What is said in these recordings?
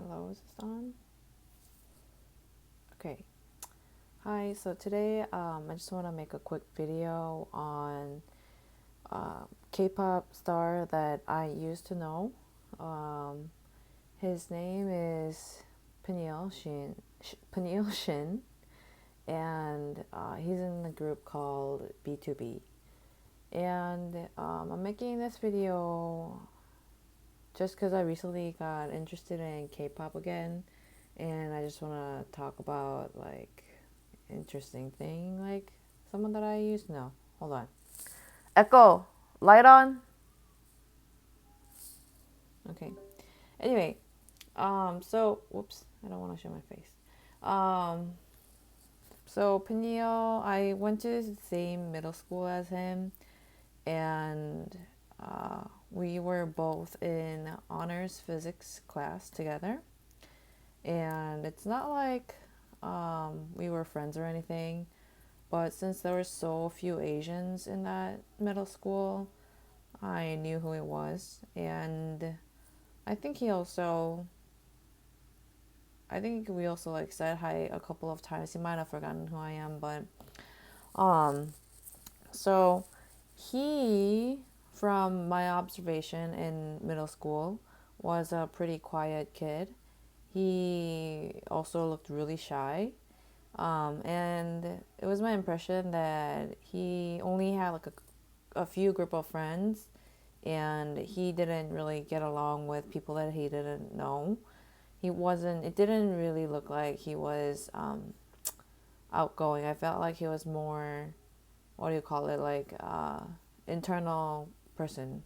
Hello, is this on? Okay. Hi, so today I just want to make a quick video on K-pop star that I used to know. Um, his name is Peniel Shin, and he's in a group called B2B. And I'm making this video just because I recently got interested in K-pop again, and I just want to talk about like interesting thing, like someone that I used to know. Hold on. Echo, light on. Okay. Anyway, so whoops, I don't want to show my face. Um, so Peniel, I went to the same middle school as him, and we were both in honors physics class together. And it's not like we were friends or anything, but since there were so few Asians in that middle school, I knew who he was. And I think he also, I think we also like said hi a couple of times. He might have forgotten who I am, but um, so he, from my observation in middle school, was a pretty quiet kid. He also looked really shy. And it was my impression that he only had like a few group of friends, and he didn't really get along with people that he didn't know. He wasn't, it didn't really look like he was outgoing. I felt like he was more, what do you call it, like internal person.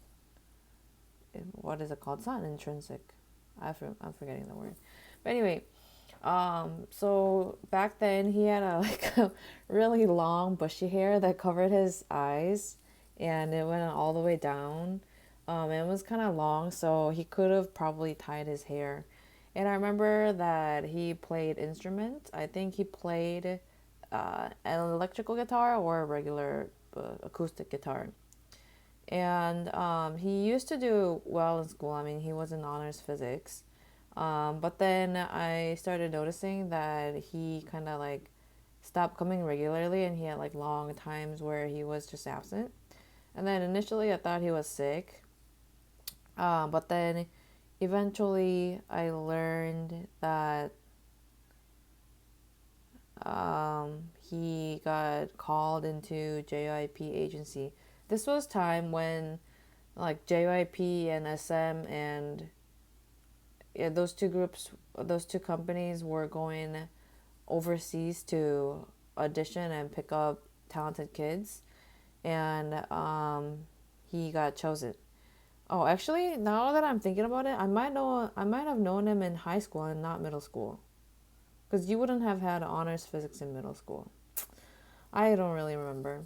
What is it called? It's not intrinsic. I'm forgetting the word. But anyway, so back then he had a like a really long bushy hair that covered his eyes, and it went all the way down. It was kind of long, so he could have probably tied his hair. And I remember that he played instruments. I think he played an electrical guitar or a regular acoustic guitar. And he used to do well in school. I mean, he was in honors physics. But then I started noticing that he kind of like stopped coming regularly, and he had like long times where he was just absent. And then initially I thought he was sick. But then eventually I learned that he got called into JYP agency. This was time when like JYP and SM and yeah, those two companies were going overseas to audition and pick up talented kids, and he got chosen. Oh, actually, now that I'm thinking about it, I might have known him in high school and not middle school, because you wouldn't have had honors physics in middle school. I don't really remember.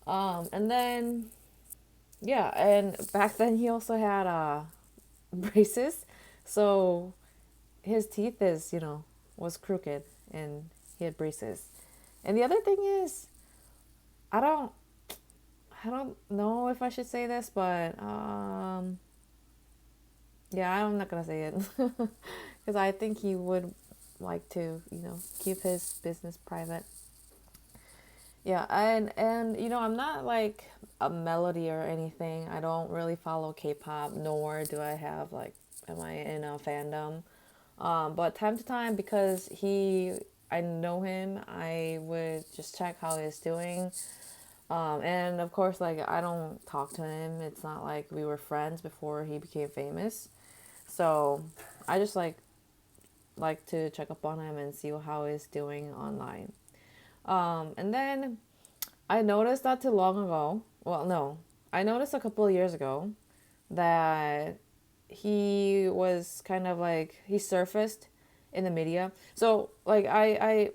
And then yeah, and back then he also had braces, so his teeth was crooked, and he had braces. And the other thing is, I don't I don't know if I should say this, but yeah, I'm not gonna say it because I think he would like to, keep his business private. Yeah, and I'm not like a melody or anything. I don't really follow K-pop, nor do I have like, am I in a fandom? But time to time, because I know him, I would just check how he's doing. And of course, like I don't talk to him. It's not like we were friends before he became famous. So I just like to check up on him and see how he's doing online. And then I noticed not too long ago. Well, no, I noticed a couple of years ago that he was kind of like he surfaced in the media. So like I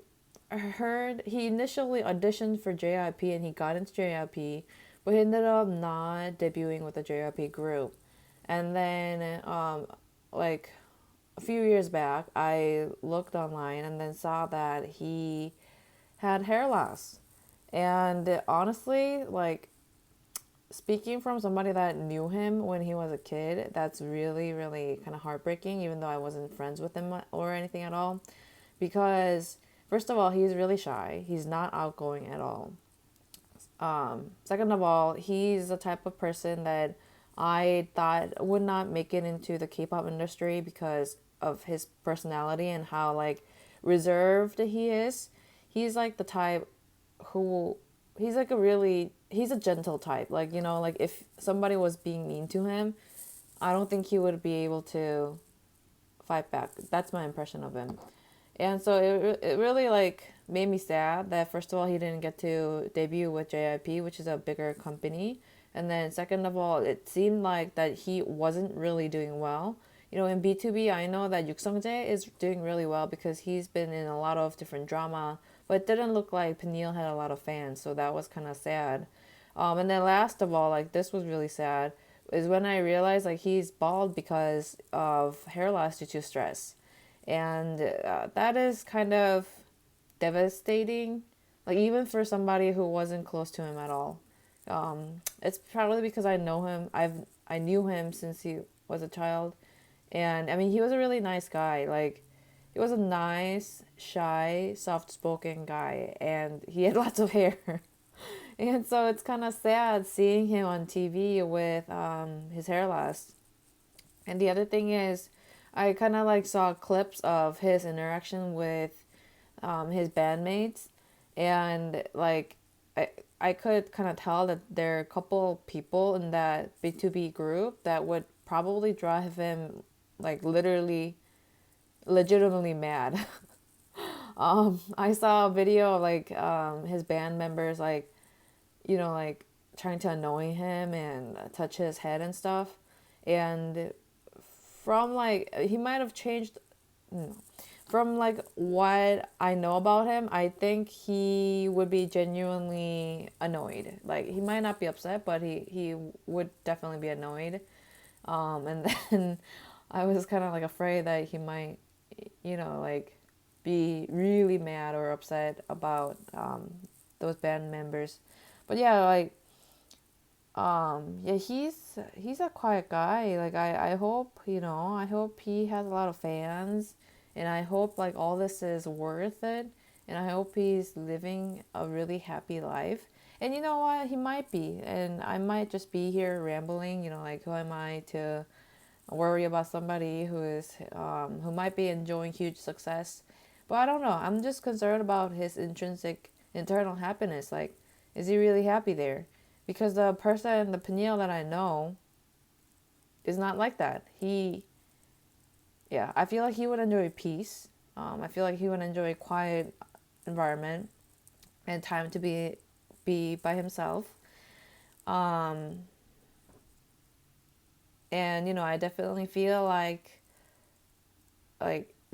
heard he initially auditioned for JYP and he got into JYP, but he ended up not debuting with the JYP group. And then like a few years back, I looked online and then saw that he had hair loss. And honestly, like speaking from somebody that knew him when he was a kid, that's really, really kind of heartbreaking, even though I wasn't friends with him or anything at all. Because, first of all, he's really shy. He's not outgoing at all. Second of all, he's the type of person that I thought would not make it into the K-pop industry because of his personality and how like reserved he is. He's like the type who he's like a really he's a gentle type. Like, you know, like if somebody was being mean to him, I don't think he would be able to fight back. That's my impression of him. And so it really like made me sad that first of all he didn't get to debut with JYP, which is a bigger company. And then second of all, it seemed like that he wasn't really doing well. You know, in B2B, I know that Yuk Sung Jae is doing really well because he's been in a lot of different drama, but it didn't look like Peniel had a lot of fans, so that was kind of sad. And then last of all, like this was really sad, is when I realized like he's bald because of hair loss due to stress, and that is kind of devastating. Like even for somebody who wasn't close to him at all. It's probably because I know him. I knew him since he was a child, and I mean he was a really nice guy. Like he was a nice, shy, soft-spoken guy, and he had lots of hair. And so it's kind of sad seeing him on TV with his hair loss. And the other thing is, I kind of like saw clips of his interaction with his bandmates, and like I I could kind of tell that there are a couple people in that B2B group that would probably drive him like literally legitimately mad. I saw a video of like his band members like, you know, like trying to annoy him and touch his head and stuff. And from like he might have changed, no, from like what I know about him, I think he would be genuinely annoyed. Like he might not be upset, but he would definitely be annoyed. And then I was kind of like afraid that he might, you know, like be really mad or upset about those band members. But yeah, like yeah, he's a quiet guy. Like I hope, you know, I hope he has a lot of fans, and I hope like all this is worth it, and I hope he's living a really happy life. And you know what? He might be, and I might just be here rambling, you know, like who am I to worry about somebody who might be enjoying huge success. But I don't know. I'm just concerned about his intrinsic internal happiness. Like, is he really happy there? Because the person, the Peniel that I know, is not like that. Yeah, I feel like he would enjoy peace. I feel like he would enjoy a quiet environment and time to be by himself. Um, and you know, I definitely feel like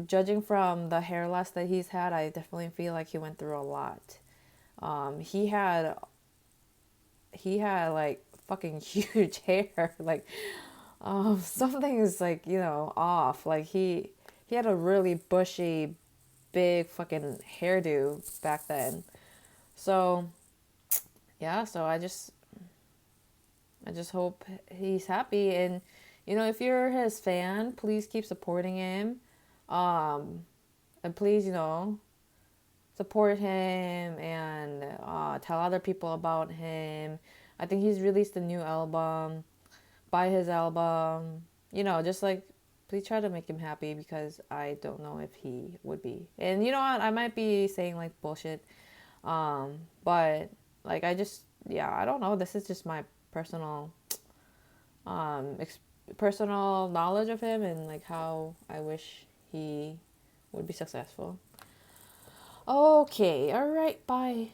judging from the hair loss that he's had, I definitely feel like he went through a lot. He had like fucking huge hair. Like something is like, you know, off. Like he had a really bushy, big fucking hairdo back then. So yeah, so I just hope he's happy. And you know, if you're his fan, please keep supporting him. Um, and please, you know, support him and tell other people about him. I think he's released a new album. Buy his album. You know, just like please try to make him happy because I don't know if he would be. And you know what? I might be saying like bullshit. But like I just yeah, I don't know. This is just my personal um ex- personal knowledge of him and like how I wish he would be successful. Okay, all right, bye.